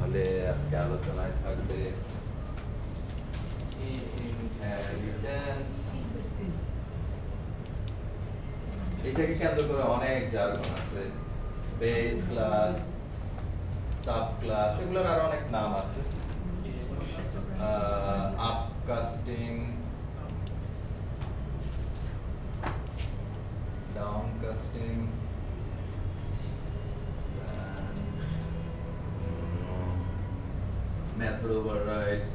তাহলে আজকে আলোচনায় থাকবে ইনহেরিটেন্স। এটাকে কেন্দ্র করে অনেক জার্গন আছে, বেস ক্লাস, সাব ক্লাস, এগুলোর আরো অনেক নাম আছে। আপকাস্টিং, ডাউনকাস্টিং, method overriding,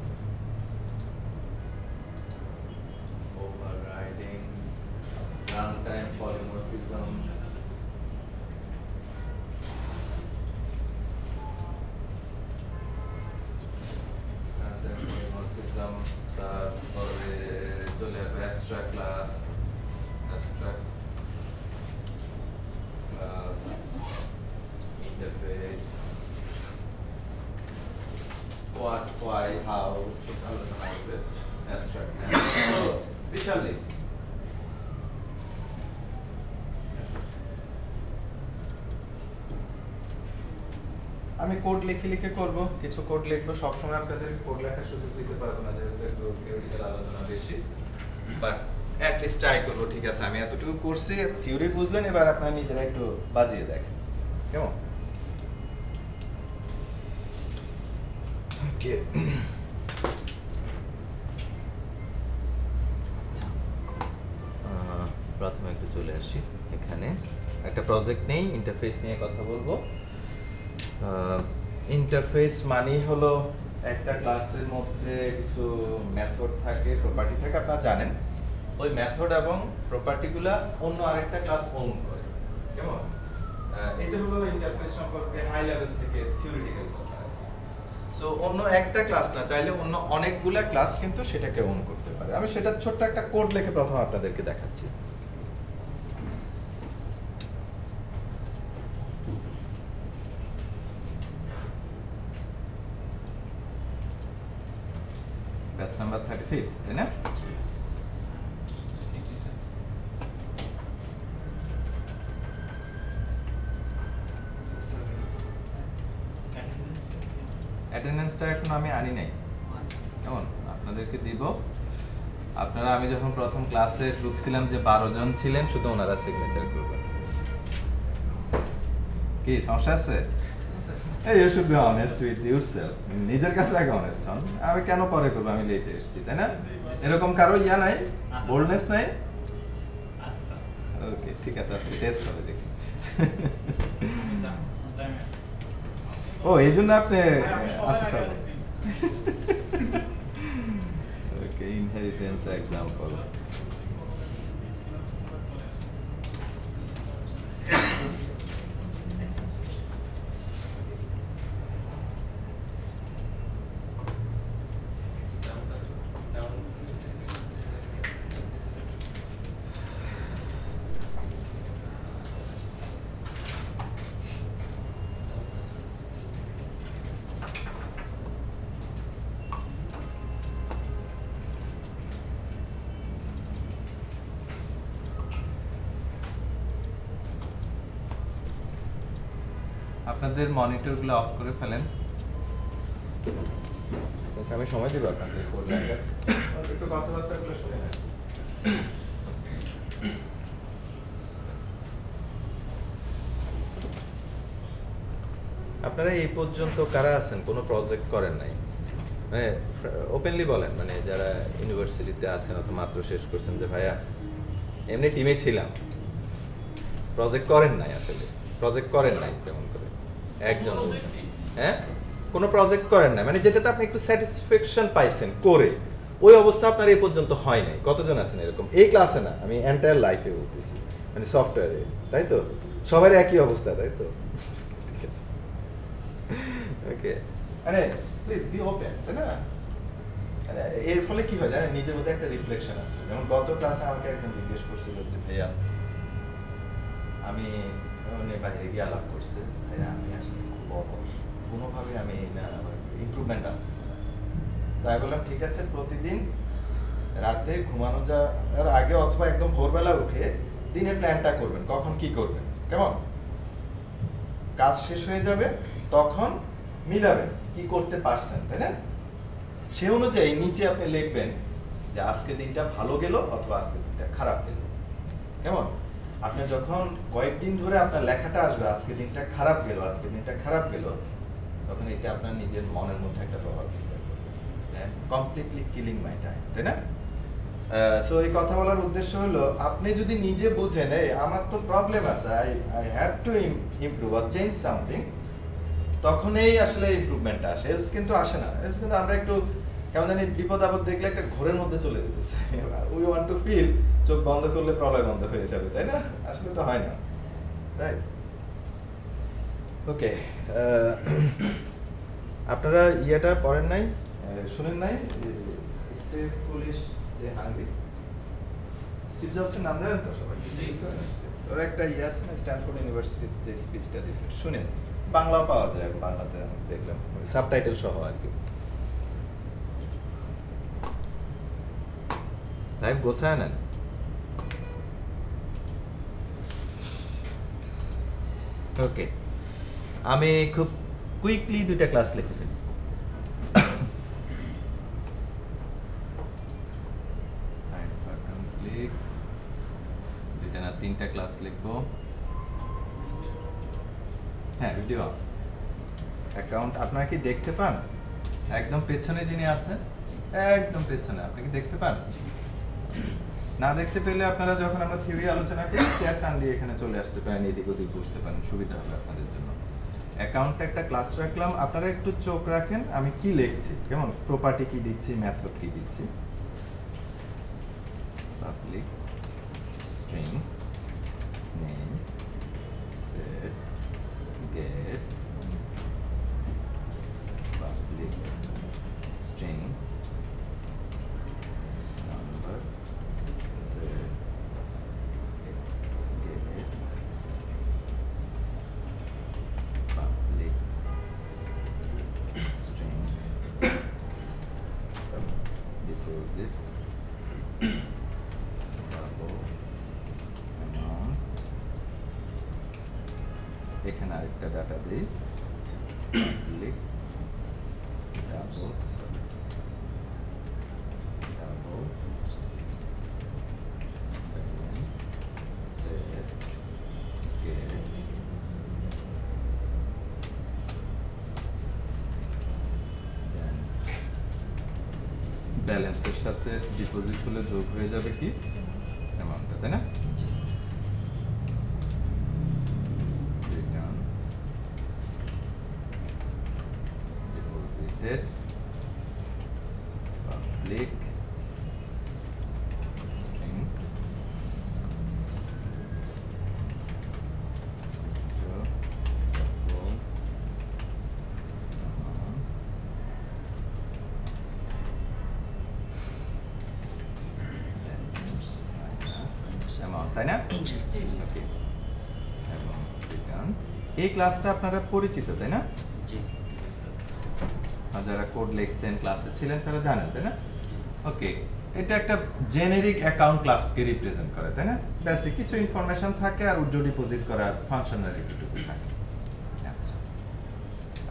runtime polymorphism, তারপরে চলে আসবে abstract class, interface, what, why, how, আলোচনা হবে abstract বিশাল লিস্ট। আমি কোড লিখে লিখে করব, কিছু কোড লিখবো, সবসময় আপনাদের কোড লেখার সুযোগ দিতে পারবো না, যেহেতু একটু থিওরিক্যাল আলোচনা বেশি, বাট অ্যাট লিস্ট ট্রাই করবো। ঠিক আছে, আমি এতটুকু করছি, থিওরি বুঝলেন, এবার আপনারা নিজেরা একটু বাজিয়ে দেখেন কেমন। ওকে, প্রথমে একটু চলে আসি, এখানে একটা প্রজেক্ট নেই, ইন্টারফেস নিয়ে কথা বলবো। ইন্টারফেস মানে হলো একটা ক্লাসের মধ্যে কিছু মেথড থাকে, প্রপার্টি থাকে, আপনারা জানেন। ওই মেথড এবং প্রপার্টিগুলো অন্য আরেকটা ক্লাস ওন করে, কেমন? এটা হলো ইন্টারফেস সম্পর্কে হাই লেভেল থেকে থিওরিটিক্যাল কথা। সো অন্য একটা ক্লাস না, চাইলে অন্য অনেকগুলা ক্লাস কিন্তু সেটাকে ওন করতে পারে। আমি সেটা ছোট্ট একটা কোড লিখে প্রথম আপনাদেরকে দেখাচ্ছি। ব্যাচ নাম্বার 35, তাই না? অ্যাটেন্ডেন্সটা এখন আমি আনি নাই, কেমন? আপনাদেরকে দিব। আপনারা, আমি যখন প্রথম ক্লাসে ঢুকছিলাম যে 12 জন ছিলেন, শুধু ওনারা সিগনেচার করবেন। কি সমস্যা আছে? এই you should be honest with yourself, নিজের কাছে আগে অনেস্ট হন। আমি কেন পরে করব, আমি লেটে এসেছি, তাই না? এরকম কারো ইয়া নাই, বোল্ডনেস নাই? ওকে, ঠিক আছে, আজকে টেস্ট করে দেখি। ও, এই জন্য আপনি আচ্ছা স্যার। ওকে, ইনহেরিটেন্স এক্সাম্পল। আপনাদের মনিটরগুলো অফ করে ফেলেন। আমি সময় দিব আপনাদের কোড লেখার, একটু কথাবার্তাগুলো শুনে নেন। আপনারা এই পর্যন্ত কারা আছেন কোনো প্রজেক্ট করেন নাই? মানে ওপেনলি বলেন, মানে যারা ইউনিভার্সিটিতে আছেন অথবা মাত্র শেষ করছেন, যে ভাইয়া এমনি টিমে ছিলাম, প্রজেক্ট করেন নাই। আসলে প্রজেক্ট করেন নাই তেমন করে একজন বলছেন, হ্যাঁ? কোনো প্রজেক্ট করেন না, মানে যেটাতে আপনি একটু স্যাটিসফ্যাকশন পাইছেন করে, ওই অবস্থা আপনার এই পর্যন্ত হয় নাই। কতজন আছেন এরকম? এই ক্লাসে না, আমি এন্টায়ার লাইফে বলতেছি, মানে সফটওয়্যারে, তাই তো? সবার একই অবস্থা, তাই তো? ঠিক আছে, ওকে, আরে প্লিজ বি ওপেন, তাই না? এর ফলে কি হয় জানেন, নিজের মধ্যে একটা রিফ্লেকশন আছে। যেমন গত ক্লাসে আমাকে একজন জিজ্ঞেস করছিল যে ভাইয়া, আমি বাইরে গিয়ে আলাপ করছে, ভাইয়া আমি আসলে খুব অলস, কোনোভাবে আমি না, আমার ইমপ্রুভমেন্ট আসতেছে না। তাই বললাম ঠিক আছে, প্রতিদিন রাতে ঘুমানো যাওয়ার আগে অথবা একদম ভোরবেলা উঠে দিনের প্ল্যানটা করবেন, কখন কি করবেন, কেমন? কাজ শেষ হয়ে যাবে, তখন মিলাবেন কি করতে পারছেন, তাই না? সে অনুযায়ী নিচে আপনি লিখবেন যে আজকে দিনটা ভালো গেল অথবা আজকে দিনটা খারাপ গেল। কেমন? আপনি যখন কয়েকদিন ধরে আপনার লেখাটা আসবে আজকে দিনটা খারাপ গেল, আজকে দিনটা খারাপ গেল, তখন এটা আপনার নিজের মনের মধ্যে একটা প্রভাব বিস্তার করবে। কমপ্লিটলি কিলিং মাই টাইম, তাই না? সো এই কথা বলার উদ্দেশ্য হলো আপনি যদি নিজে বুঝেন এই আমার তো প্রবলেম আছে, I have to improve or change something, তখনই আসলে ইমপ্রুভমেন্টটা আসে। এলস কিন্তু আসে না। এলস কিন্তু আমরা একটু কেমন জানি বিপদ আপদ দেখলে একটা ঘোরের মধ্যে চলে যেতে চাই। উই ওয়ান্ট টু ফিল চোখ বন্ধ করলে প্রলয় বন্ধ হয়ে যাবে, তাই না? আসলে তো হয় না, রাইট? ওকে, আপনারা ইয়েটা পড়েন নাই, শুনেন নাই stay foolish stay hungry? Steve জবসের নাম জানেন তো সবাই? ওর একটা ইয়ে আছে না, স্ট্যানফোর্ড ইউনিভার্সিটিতে যে স্পিচটা দিয়েছে, শুনেন। বাংলাও পাওয়া যায়, বাংলাতে আমি দেখলাম সাবটাইটেল সহ আর কি। লাইভ গোছায় নেন। ওকে, আমি খুব কুইকলি 2টা ক্লাস লিখে ফেলি। না 3টা ক্লাস লিখবো। হ্যাঁ, ভিডিও অ্যাকাউন্ট আপনারা কি দেখতে পান? একদম পেছনে যিনি আছেন, একদম পেছনে, আপনি কি দেখতে পান? না দেখতে পেলে আপনারা যখন আমরা থিওরি আলোচনা করি শেয়ার টান দিয়ে এখানে চলে আসতে পারেন, এদিক ওদিক বুঝতে পারেন, সুবিধা হবে আপনাদের জন্য। অ্যাকাউন্টে একটা ক্লাস রাখলাম, আপনারা একটু চোখ রাখেন আমি কি লিখছি, কেমন? প্রপার্টি কি দিচ্ছি, মেথড কি দিচ্ছি। Public string name set get public string number set get public string deposit এখানে আরেকটা ডাটা দিই, public double balance set get ব্যালেন্সের সাথে ডিপোজিট হলে যোগ হয়ে যাবে কি অ্যামাউন্টটা, তাই না? রিটার্ন ডিপোজিটেড পাবলিক স্ট্রিং তাই না? ওকে, এবং রিটার্ন। এই ক্লাসটা আপনারা পরিচিত, তাই না? আর যারা কোড লিখছেন ক্লাসে ছিলেন তারা জানেন, তাই না? ওকে, এটা একটা জেনেরিক অ্যাকাউন্ট ক্লাসকে রিপ্রেজেন্ট করে, তাই না? বেসিক কিছু ইনফরমেশন থাকে আর উইথড্র ডিপোজিট করার ফাংশনালিটি টুকু থাকে। আচ্ছা,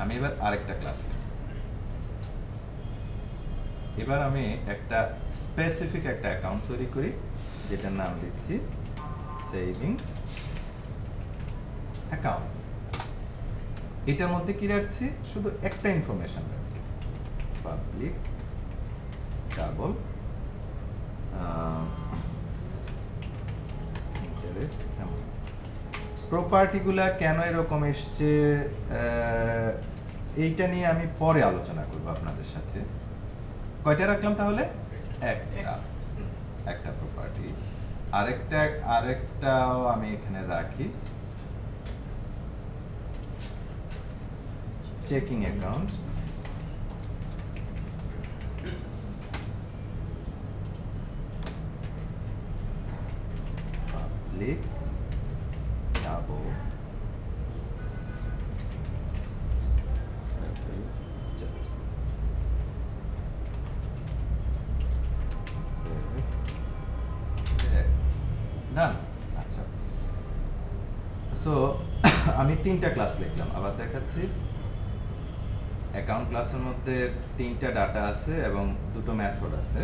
আমি এবার আরেকটা ক্লাস লিখব। এবার আমি একটা স্পেসিফিক একটা অ্যাকাউন্ট তৈরি করি যেটার নাম দিচ্ছি সেভিংস অ্যাকাউন্ট। এটার মধ্যে কি রাখছি? শুধু একটা ইনফরমেশন রাখছি, পাবলিক ডাবল ইন্টারেস্ট অ্যামাউন্ট। প্রপার্টিগুলা কেন এরকম এসছে এইটা নিয়ে আমি পরে আলোচনা করব আপনাদের সাথে। কয়টা রাখলাম তাহলে? একটা প্রপার্টি। আরেকটাও আমি এখানে রাখি checking account. Public double service charge. Done. আচ্ছা, সো আমি 3টা ক্লাস লিখলাম, আবার দেখাচ্ছি। অ্যাকাউন্ট ক্লাসের মধ্যে 3টা ডাটা আছে এবং 2টো মেথড আছে।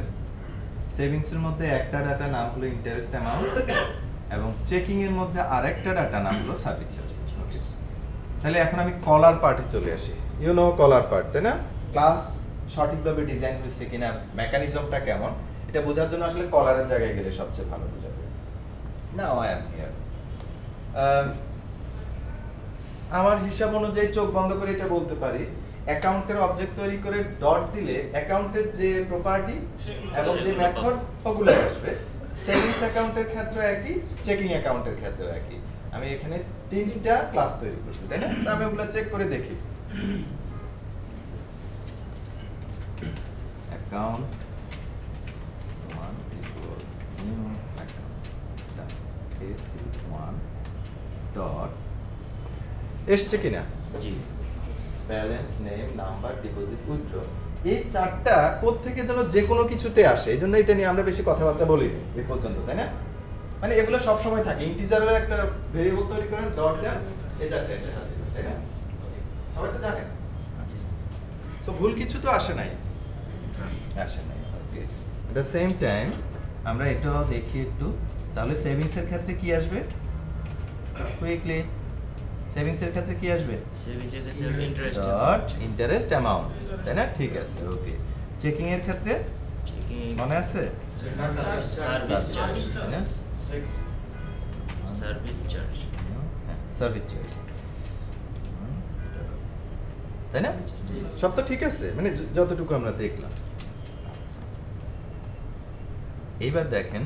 সেভিংস এর মধ্যে একটা ডাটা নাম হলো ইন্টারেস্ট অ্যামাউন্ট এবং চেকিং এর মধ্যে আরেকটা ডাটা নাম হলো সার্ভিস চার্জ। ওকে, তাহলে এখন আমি কলার পার্টে চলে আসি। ইউ নো কলার পার্ট, তাই না? ক্লাস সঠিকভাবে ডিজাইন হয়েছে কিনা, মেকানিজমটা কেমন, এটা বোঝার জন্য আসলে কলারের জায়গায় গেলে সবচেয়ে ভালো বোঝা যাবে। Now I am here. আমার হিসাব অনুযায়ী চোখ বন্ধ করে এটা বলতে পারি, অ্যাকাউন্টের অবজেক্ট তৈরি করে ডট দিলে অ্যাকাউন্টের যে প্রপার্টি এবং যে মেথড ওগুলো আসবে। সেভিংস অ্যাকাউন্টের ক্ষেত্রে একই, চেকিং অ্যাকাউন্টের ক্ষেত্রে একই। আমি এখানে 3টা ক্লাস তৈরি করছি, তাই না? আমি ওগুলো চেক করে দেখি। Account 1 equals new account AC1 dot এসছে কিনা? জি। Balance, name, number, deposit, withdraw, এই 4টা কোথা থেকে যেন যে কোনো কিছুতে আসে। এই জন্য এটা নিয়ে আমরা বেশি কথাবার্তা বলি এই পর্যন্ত, তাই না? মানে এগুলো সব সময় থাকে। ইন্টিজারের একটা ভেরিয়েবল তৈরি করেন, ডট দেন, এই 4টা এসে হাজির, তাই না? সবাই তো জানেন। সো ভুল কিছু তো আসে নাই, আসে নাই। ওকে, এট দ্য সেম টাইম আমরা এটাও দেখি একটু। তাহলে সেভিংস এর ক্ষেত্রে কি আসবে? কুইকলি সেভিংস এর ক্ষেত্রে কি আসবে? সেভিংস এর ক্ষেত্রে ইন্টারেস্ট ডট ইন্টারেস্ট অ্যামাউন্ট, তাই না? ঠিক আছে। ওকে, চেকিং এর ক্ষেত্রে চেকিং মনে আছে? সার্ভিস চার্জ, তাই না? সার্ভিস চার্জ, সার্ভিস চার্জ, তাই না? সব তো ঠিক আছে, মানে যতটুকু আমরা দেখলাম। এইবার দেখেন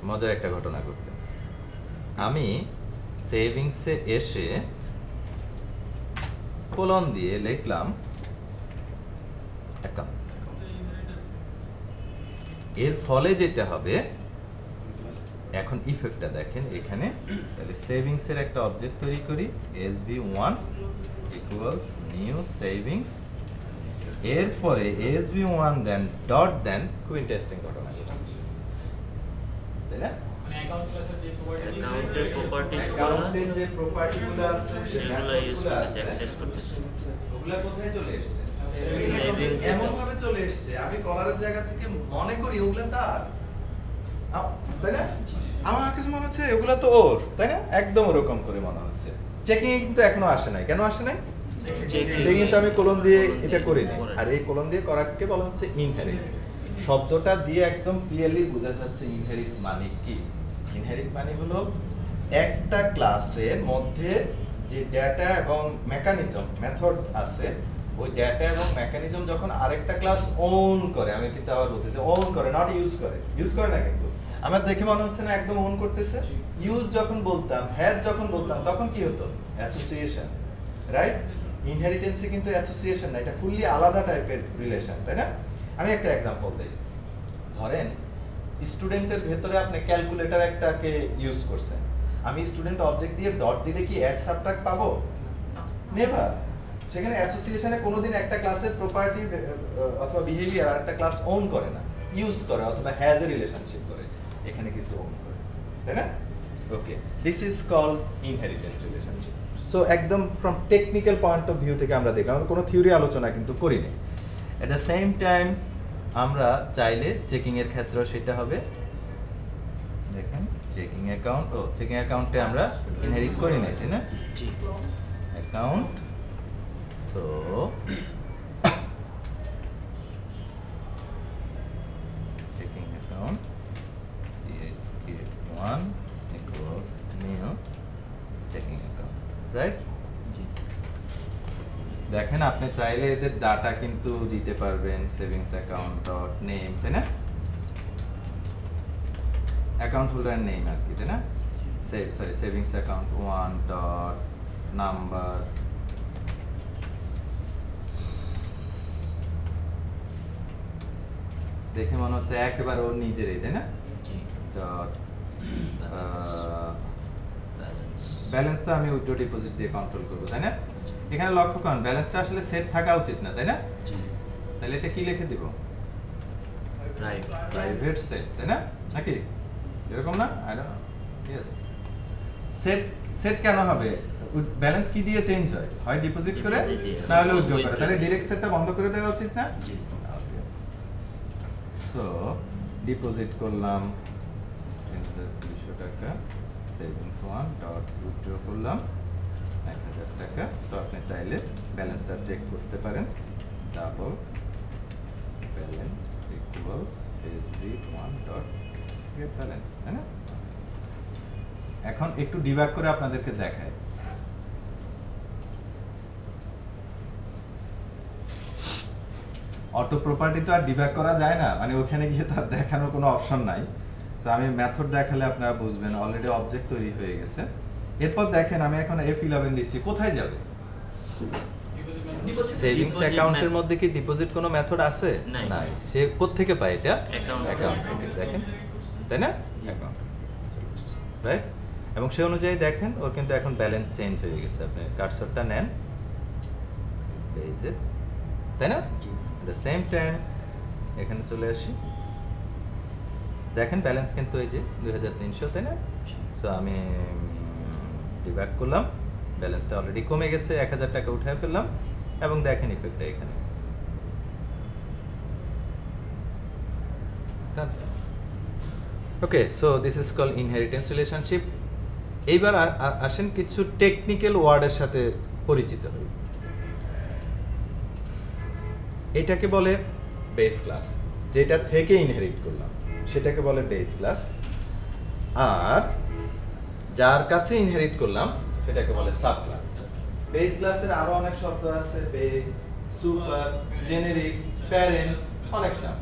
মজার একটা ঘটনা ঘটবে। আমি সেভিংসে এসে কোলন দিয়ে লিখলাম অ্যাকাউন্ট। এর ফলে যেটা হবে, এখন ইফেক্টটা দেখেন এখানে। তাহলে সেভিংস এর একটা অবজেক্ট তৈরি করি, SB1 ইকুয়ালস নিউ সেভিংস, এরপরে SB1 দেন ডট দেন, খুব ইন্টারেস্টিং ঘটনা ঘটছে, তাই না? অ্যাকাউন্টের অ্যাকাউন্টের যে প্রপার্টিগুলো আছে সেগুলো ইউজ করতেছে, অ্যাক্সেস করতেছে। ওগুলা কোথায় চলে এসেছে? Savings এমন ভাবে চলে এসেছে, আমি কলারের জায়গা থেকে মনে করি ওগুলা তার, তাই না? আমার কাছে মনে হচ্ছে ওগুলা তো ওর, তাই না? একদম ওরকম করে মনে হচ্ছে। চেকিং এ কিন্তু এখনো আসে নাই। কেন আসে নাই? চেকিং কিন্তু আমি কোলন দিয়ে এটা করি নাই। আর এই কোলন দিয়ে করাকে বলা হচ্ছে ইনহেরিট। শব্দটা দিয়ে একদম ক্লিয়ারলি বোঝা যাচ্ছে ইনহেরিট মানে কি। ইনহেরিট মানে হলো একটা ক্লাসের মধ্যে যে ডেটা এবং মেকানিজম, মেথড আছে, ওই ডেটা এবং মেকানিজম যখন আরেকটা ক্লাস ওন করে, আমি কিন্তু আবার বলতেছি ওন করে, নট ইউজ করে। ইউজ করে না কিন্তু। আমার দেখে মনে হচ্ছে না একদম ওন করতেছে। ইউজ যখন বলতাম, হ্যাজ যখন বলতাম, তখন কি হতো? Association, right? ইনহেরিটেন্সে কিন্তু অ্যাসোসিয়েশন না, এটা ফুললি আলাদা টাইপের রিলেশন, তাই না? আমি একটা এক্সাম্পল দেই। ধরেন স্টুডেন্টের ভেতরে আপনি ক্যালকুলেটর একটাকে ইউজ করছেন। আমি স্টুডেন্ট অবজেক্ট দিয়ে ডট দিলে কি অ্যাড সাবট্রাক্ট পাবো? নেভার। সেখানে অ্যাসোসিয়েশনে কোনোদিন একটা ক্লাসের প্রপার্টি অথবা বিহেভিয়ার আর একটা ক্লাস ওন করে না, ইউজ করে অথবা হ্যাজ এ রিলেশনশিপ করে। এখানে কিন্তু ওন করে, তাই না? Okay, this is called inheritance relationship. So একদম from technical point of view থেকে আমরা দেখলাম, আমরা কোনো থিওরি আলোচনা কিন্তু করিনি। এট দ্য সেম টাইম আমরা চাইলে চেকিং এর ক্ষেত্রেও সেটা হবে। দেখেন চেকিং অ্যাকাউন্ট, ও চেকিং অ্যাকাউন্টে আমরা ইনহেরিট করি না, তাই না? জি। Account, so checking account CHK1 equals new checking account, right? জি। দেখেন আপনি চাইলে এদের ডাটা কিন্তু দিতে পারবেন, সেভিংস অ্যাকাউন্ট ডট নেম, তাই না? অ্যাকাউন্ট হোল্ডার নেম আর কি, তাই না? সেভিংস অ্যাকাউন্ট 1 ডট নাম্বার, দেখে মনে হচ্ছে একেবারে ওর নিজেরই, তাই না? জি। ডট ব্যালেন্স, ব্যালেন্স তো আমি উইথড্র ডিপোজিট দিয়ে কন্ট্রোল করবো, তাই না? এখানে লক্ষ্য করুন ব্যালেন্সটা আসলে সেট থাকা উচিত না, তাই না? জি। তাহলে এটা কি লিখে দিব? প্রাইভেট সেট, তাই না? নাকি এরকম না? I don't know. Yes, set কেন হবে? ব্যালেন্স কি দিয়ে চেঞ্জ হয়? হয় ডিপোজিট করে Deposit দিয়ে। না হলে উইথড্র করে। Withdraw তাহলে দিয়ে। ডিরেক্ট সেটটা বন্ধ করে দেওয়া উচিত না? জি সো ডিপোজিট করলাম 200 টাকা, সেভিংস 1 ডট উইথড্র করলাম 1000 টাকা। তো আপনি চাইলে ব্যালেন্সটা চেক করতে পারেন। Double balance equals SB1 dot gate balance, তাই না? এখন একটু ডিবাগ করে আপনাদেরকে দেখাই। অটো প্রপার্টি তো আর ডিবাগ করা যায় না, মানে ওখানে গিয়ে তার দেখানোর কোনো অপশন নাই। তো আমি মেথড দেখালে আপনারা বুঝবেন, অলরেডি অবজেক্ট তৈরি হয়ে গেছে। এরপর দেখেন আমি এখন F11 দিচ্ছি, কোথায় যাবে? সেভিংস Deposit অ্যাকাউন্টের method। মধ্যে কি ডিপোজিট কোনো মেথড আছে? নাই। নাই। সে কোত্থেকে পায় এটা? Account অ্যাকাউন্ট থেকে। থেকে, দেখেন, তাই না? জি। Account, right? এবং সেই অনুযায়ী দেখেন ওর কিন্তু এখন ব্যালেন্স চেঞ্জ হয়ে গেছে। আপনি কার্সরটা নেন, এই যে, তাই না? জি দ্য সেম টাইম এখানে চলে আসি, দেখেন ব্যালেন্স কিন্তু এই যে 2300, তাই না? সো আমি ডিভাইড করলাম, ব্যালেন্সটা অলরেডি কমে গেছে, 1000 টাকা উঠায় ফেললাম এবং দেখেন ইফেক্টটা এখানে। Okay, so this is called inheritance relationship. এইবার আসেন কিছু টেকনিক্যাল ওয়ার্ডের সাথে পরিচিত হই। এটাকে বলে বেস ক্লাস, যেটা থেকে ইনহেরিট করলাম সেটাকে বলে বেস ক্লাস। আর যার কাছে ইনহেরিট করলাম সেটাকে বলে সাব ক্লাস। বেস ক্লাসের আরো অনেক শব্দ আছে, বেস, সুপার, জেনেরিক, প্যারেন্ট, অনেক নাম।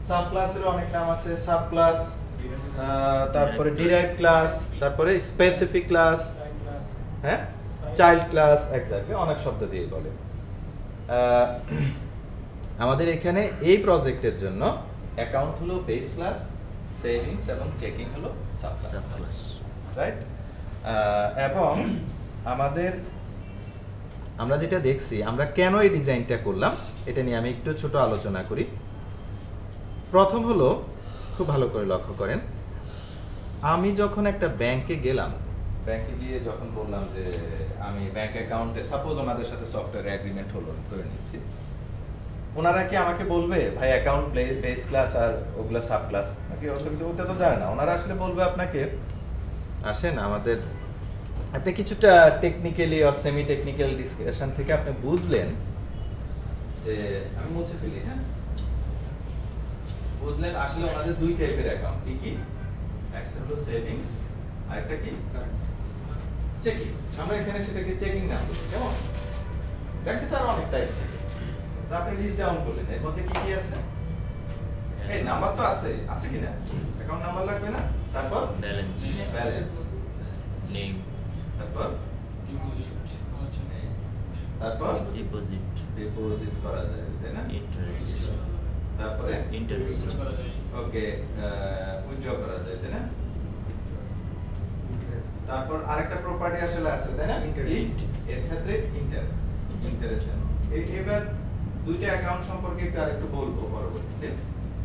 সাব ক্লাসের অনেক নাম আছে, সাব ক্লাস, তারপরে ডিরাইভ ক্লাস, তারপরে স্পেসিফিক ক্লাস, হ্যাঁ, চাইল্ড ক্লাস, এক্স্যাক্টলি, অনেক শব্দ দিয়ে বলে। আমাদের এখানে এই প্রজেক্টের জন্য অ্যাকাউন্ট হলো বেস ক্লাস, সেভিংস এবং চেকিং হলো সাব ক্লাস, ক্লাস রাইট? এবং আমরা যেটা দেখছি, আমরা কেন এই ডিজাইনটা করলাম এটা নিয়ে আমি একটু ছোট আলোচনা করি। প্রথম হলো, খুব ভালো করে লক্ষ্য করেন, আমি যখন একটা ব্যাংকে গেলাম, ব্যাংকে গিয়ে যখন বললাম যে আমি ব্যাংক অ্যাকাউন্টে, সাপোজ ওনাদের সাথে সফটওয়্যার এগ্রিমেন্ট হলো, করে নিচ্ছি, ওনারা কি আমাকে বলবে ভাই অ্যাকাউন্ট বেস ক্লাস আর ওগুলা সাব ক্লাস নাকি ওটা তো জানে না। ওনারা আসলে বলবে আপনাকে, আসেন আমাদের, আপনি কিছুটা টেকনিক্যালি আর সেমি টেকনিক্যাল ডিসকাশন থেকে আপনি বুঝলেন যে, আমি মুছে ফেলি, হ্যাঁ, বুঝলেন আসলে ওনাদের দুই টাইপের অ্যাকাউন্ট, কি কি? একটা হলো সেভিংস, আরেকটা কি? চেকিং। আমরা এখানে সেটাকে চেকিং নাম দিচ্ছি, কেমন? ব্যাংকে তো আরো অনেক টাইপ থাকে, তো আপনি লিস্ট ডাউন করলেন, এর মধ্যে কি কি আছে? এই নাম্বার তো আছে কি না? অ্যাকাউন্ট নাম্বার লাগবে না? তারপর ব্যালেন্স, নেম, তারপর ডিপোজিট করা যায়, তাই না? ইন্টারেস্ট, তারপরে ইন্টারেস্ট, ওকে, উইথড্র করা যায়, তাই না? তারপর আরেকটা প্রপার্টি আসলে আছে, তাই না? এর ক্ষেত্রে ইন্টারেস্ট। এবার দুইটা অ্যাকাউন্ট সম্পর্কে একটু আরেকটু বলবো পরবর্তীতে।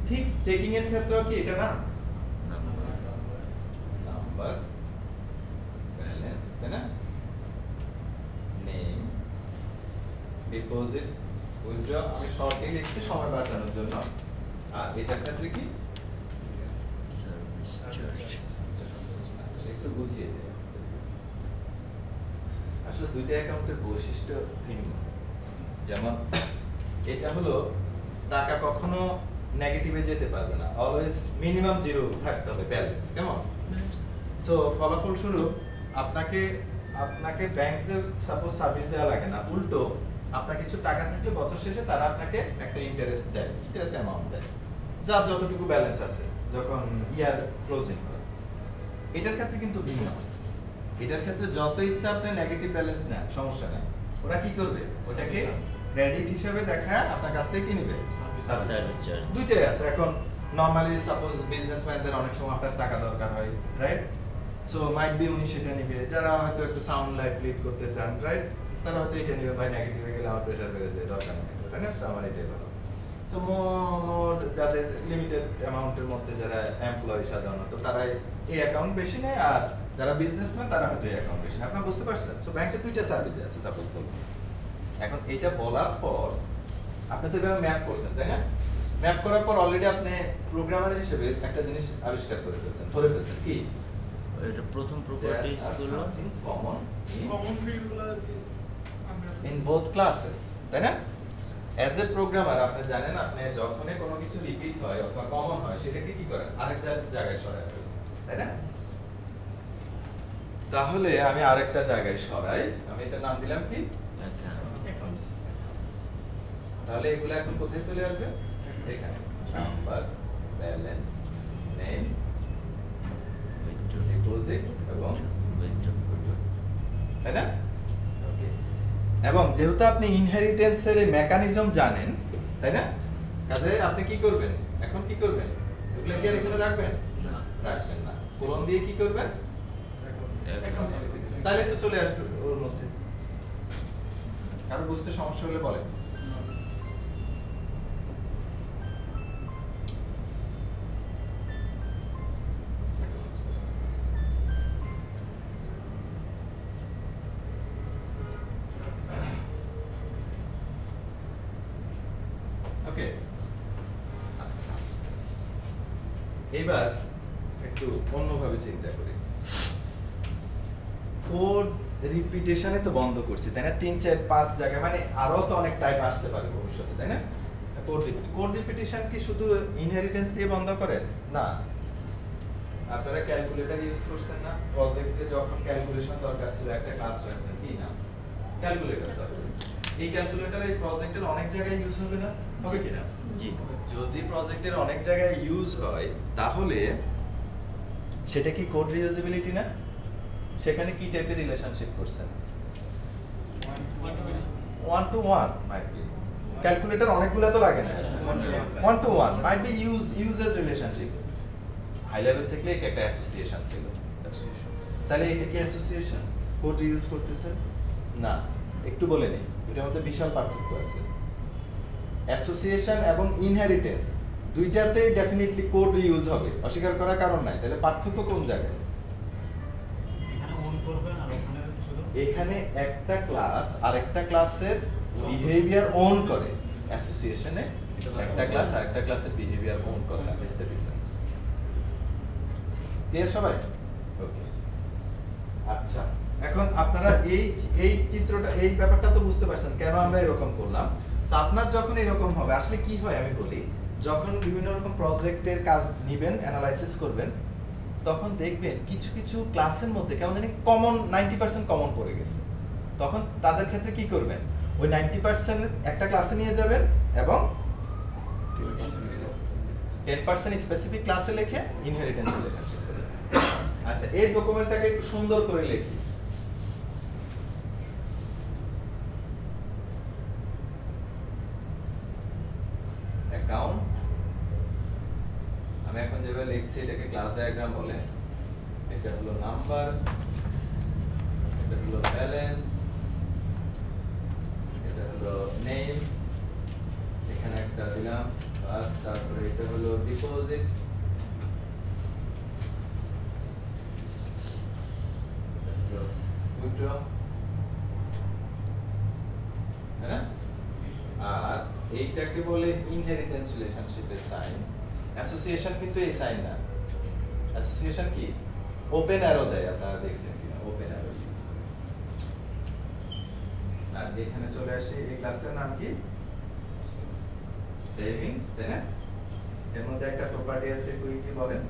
ঠিক চেকিং এর ক্ষেত্রেও কি এটা না? নাম্বার, ব্যালেন্স, তাই না? নেম, ডিপোজিট, উইথড্র, আমি শর্টে লিখছি সময় বাঁচানোর জন্য। আর এটার ক্ষেত্রে কি? Service charge. একটু বুঝিয়ে দেয়। আসলে দুইটা অ্যাকাউন্টের বৈশিষ্ট্য ভিন্ন। যেমন এটা হলো টাকা কখনো নেগেটিভে যেতে পারবে না, অলওয়েজ মিনিমাম জিরো থাকতে হবে ব্যালেন্স, কেমন? সো ফলাফল স্বরূপ আপনাকে ব্যাংকে সাপোজ সার্ভিস দেওয়া লাগে না, উল্টো আপনার কিছু টাকা থাকলে বছর শেষে তারা আপনাকে একটা ইন্টারেস্ট দেয়, ইন্টারেস্ট অ্যামাউন্ট দেয়, যার যতটুকু ব্যালেন্স আছে যখন ইয়ার ক্লোজিং হয়। এটার ক্ষেত্রে কিন্তু ভিন্ন। এটার ক্ষেত্রে যত ইচ্ছা আপনি নেগেটিভ ব্যালেন্স নেন, সমস্যা নেই, ওরা কি করবে? ওটাকে ক্রেডিট হিসেবে দেখা আপনার কাছ থেকে কি নেবে? Service charge. দুইটাই আছে। এখন নরমালি সাপোজ বিজনেসম্যানদের অনেক সময় আপনার টাকা দরকার হয়, রাইট? সো মাইট বি উনি সেটা নিবে, যারা হয়তো একটু সাউন্ড লাইফ লিড করতে চান, রাইট, তারা হয়তো এটা নিবে, ভাই নেগেটিভ হয়ে গেলে আমার প্রেশার বেড়ে যায়, দরকার নেই, তাই না? সো আমার এটাই ভালো। সো মোর যাদের লিমিটেড অ্যামাউন্টের মধ্যে যারা এমপ্লয়ি সাধারণত, তারা এই অ্যাকাউন্ট বেশি নেয় আর যারা বিজনেসম্যান তারা হয়তো এই অ্যাকাউন্টেশন আপনারা বুঝতে পারছেন। সো ব্যাংকে দুইটা সার্ভিস আছে সাপোজ বলুন। এখন এটা বলার পর আপনি তো এভাবে ম্যাপ করছেন তাই না? ম্যাপ করার পর অলরেডি আপনি প্রোগ্রামার হিসেবে একটা জিনিস আবিষ্কার করে ফেলছেন, ধরে ফেলছেন কি? এটা প্রথম প্রপার্টিজ গুলো কমন কমন ফিল্ডগুলো ইন বোথ ক্লাসেস, তাই না? অ্যাজ এ প্রোগ্রামার আপনি জানেন আপনি যখনই কোনো কিছু রিপিট হয় অথবা কমন হয় সেটাকে কি করেন আরেক জায়গায় সরায় ফেলেন, তাই না? তাহলে আমি আরেকটা জায়গায় সরাই, আমি এটা নাম দিলাম কি? তাহলে এগুলো এখন কোথায় চলে আসবে? এখানে নাম্বার, ব্যালেন্স, নেম, ডিপোজিট এবং তাই না? ওকে। এবং যেহেতু আপনি ইনহেরিটেন্সের এই মেকানিজম জানেন, তাই না? কাজে আপনি কি করবেন? এখন কি করবেন? এগুলো কি আর এখানে রাখবেন? রাখবেন না। কোলন দিয়ে কি করবেন? তাহলে তো চলে আসবে ওর মধ্যে। কারো বুঝতে সমস্যা হলে বলেন। ওকে, আচ্ছা এবার একটু অন্যভাবে চিন্তা করি। কোড রিপিটেশনে তো বন্ধ করছি তাই না? 3 4 5 জায়গায়, মানে আরো তো অনেক টাইপ আসতে পারে ভবিষ্যতে, তাই না? কোড রিপিটেশন কি শুধু ইনহেরিটেন্স দিয়ে বন্ধ করেন? না, আপনারা ক্যালকুলেটর ইউজ করছেন না? প্রজেক্টে যখন ক্যালকুলেশন দরকার ছিল একটা ক্লাস রাখছেন, কি নাম? Calculator sir. এই ক্যালকুলেটর এই প্রজেক্টের অনেক জায়গায় ইউজ হবে না? হবে কি না? জি। যদি প্রজেক্টের অনেক জায়গায় ইউজ হয় তাহলে সেটা কি কোড রিউজেবিলিটি না? সেখানে কি টাইপের রিলেশনশিপ করছেন? 1 to 1 মাইট বি। ক্যালকুলেটর অনেকগুলো তো লাগে না। 1 to 1 might be uses relationship. High level থেকে এটা একটা অ্যাসোসিয়েশন ছিল। তাহলে এটা কি অ্যাসোসিয়েশন? কোড ইউজ করতেছেন? না, একটু বলে নেই, এটার মধ্যে বিশাল পার্থক্য আছে। অ্যাসোসিয়েশন এবং ইনহেরিটেন্স দুইটাতেই ডেফিনেটলি কোড ইউজ হবে, অস্বীকার করার কারণ নাই। তাহলে পার্থক্য কোন জায়গায়? এখানে অন করবেন আর ওখানে শুধু এখানে একটা ক্লাস আরেকটা ক্লাসের বিহেভিয়ার ওন করে, অ্যাসোসিয়েশনে একটা ক্লাস আরেকটা ক্লাসের বিহেভিয়ার ওন করে না। This the difference. ক্লিয়ার সবাই? ওকে, আচ্ছা এখন আপনারা এই চিত্রটা, এই ব্যাপারটা তো বুঝতে পারছেন কেন আমরা এরকম করলাম। তো আপনার যখন এরকম হবে আসলে কি হয় আমি বলি, যখন বিভিন্ন রকম প্রজেক্টের কাজ নিবেন, অ্যানালাইসিস করবেন, তখন দেখবেন কিছু কিছু ক্লাসের মধ্যে কেমন জানি কমন 90% কমন পড়ে গেছে। তখন তাদের ক্ষেত্রে কি করবেন? ওই 90% একটা ক্লাসে নিয়ে যাবেন এবং 10% স্পেসিফিক ক্লাসে লিখে ইনহেরিটেন্স রিলেশনশিপ করবেন। আচ্ছা, এই ডকুমেন্টটাকে একটু সুন্দর করে লিখি। অ্যাকাউন্ট, আমি এখন যেভাবে লিখছি এটাকে ক্লাস ডায়াগ্রাম বলে। এটা হলো নাম্বার, এটা হলো ব্যালেন্স, এটা হলো নেম, এখানে একটা দিলাম, আর তারপরে এটা হলো ডিপোজিট, এটা হলো উইথড্র, হ্যাঁ? আর এইটাকে বলে ইনহেরিটেন্স রিলেশনশিপের সাইন। অ্যাসোসিয়েশন কিন্তু এই সাইন না। অ্যাসোসিয়েশন কি? ওপেন অ্যারো দেয়, আপনারা দেখছেন কিনা? ওপেন অ্যারো ইউজ করে। আর এখানে চলে আসে এই ক্লাসটার নাম কি? সেভিংস, তাই না? এর মধ্যে একটা প্রপার্টি আছে, কি বলেন?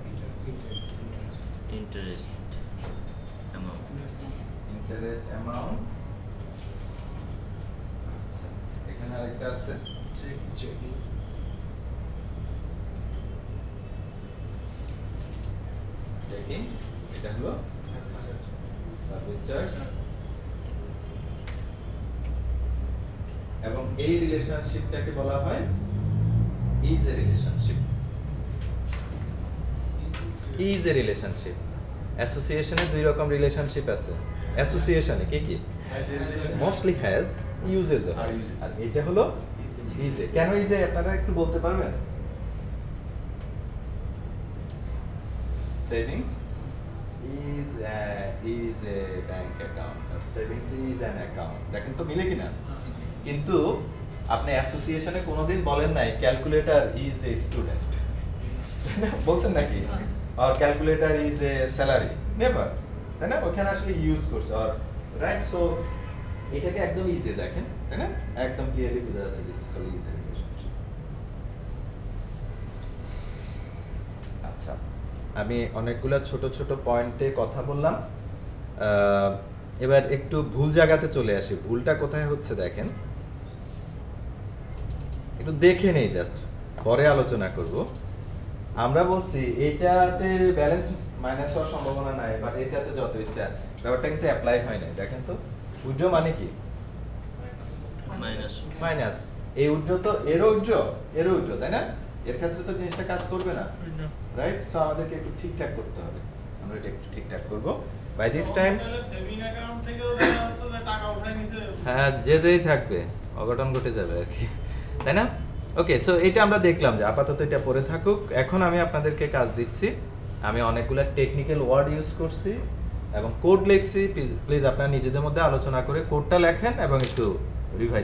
Interest amount. Interest amount. আচ্ছা, এখানে আরেকটা আছে চেকিং চেকিং, এটা হলো সার্ভিস চার্জ। এবং এই রিলেশনশিপটাকে বলা হয় is a relationship. Is a relationship. অ্যাসোসিয়েশনে দুই রকম রিলেশনশিপ আছে। অ্যাসোসিয়েশনে কি কি? Mostly has, uses. আর এটা হলো ইজ এ। কেন ইজ এ আপনারা একটু বলতে পারবেন? Savings is a bank account or savings is an account দেখেন তো মিলে কিনা কিন্তু আপনি অ্যাসোসিয়েশনে কোনোদিন বলেন নাই ক্যালকুলেটর ইজ এ স্টুডেন্ট বলছেন নাকি আর calculator is a salary never তাই না ওখানে আসলে ইউজ করছে আর রাইট সো এটাকে একদম ইজি দেখেন তাই না একদম ক্লিয়ারলি বোঝা যাচ্ছে this is called easy relationship আচ্ছা আমি অনেকগুলো ছোট ছোট পয়েন্টে কথা বললাম এবার একটু ভুল জায়গাতে চলে আসি ভুলটা কোথায় হচ্ছে দেখেন একটু দেখে নেই জাস্ট পরে আলোচনা করব আমরা বলছি এটাতে ব্যালেন্স মাইনাস হওয়ার সম্ভাবনা নাই বাট এটাতে যত ইচ্ছা ব্যাপারটা কিন্তু অ্যাপ্লাই হয় না দেখেন তো উইথড্র মানে কি মাইনাস মাইনাস এই উইথড্র তো এরও উইথড্র তাই না এর ক্ষেত্রে তো জিনিসটা কাজ করবে না রাইট সো আমাদেরকে একটু ঠিকঠাক করতে হবে আমরা এটা একটু ঠিকঠাক করব by this time saving account থেকেও দেখা যাচ্ছে যে টাকা উঠায় নিছে হ্যাঁ যেতেই থাকবে অঘটন ঘটে যাবে আর কি তাই না ওকে সো এটা আমরা দেখলাম যে আপাতত এটা পড়ে থাকুক এখন আমি আপনাদেরকে কাজ দিচ্ছি আমি অনেকগুলো টেকনিক্যাল ওয়ার্ড ইউজ করছি এবং কোড লিখছি প্লিজ আপনারা নিজেদের মধ্যে আলোচনা করে কোডটা লেখেন এবং একটু রিভাইজ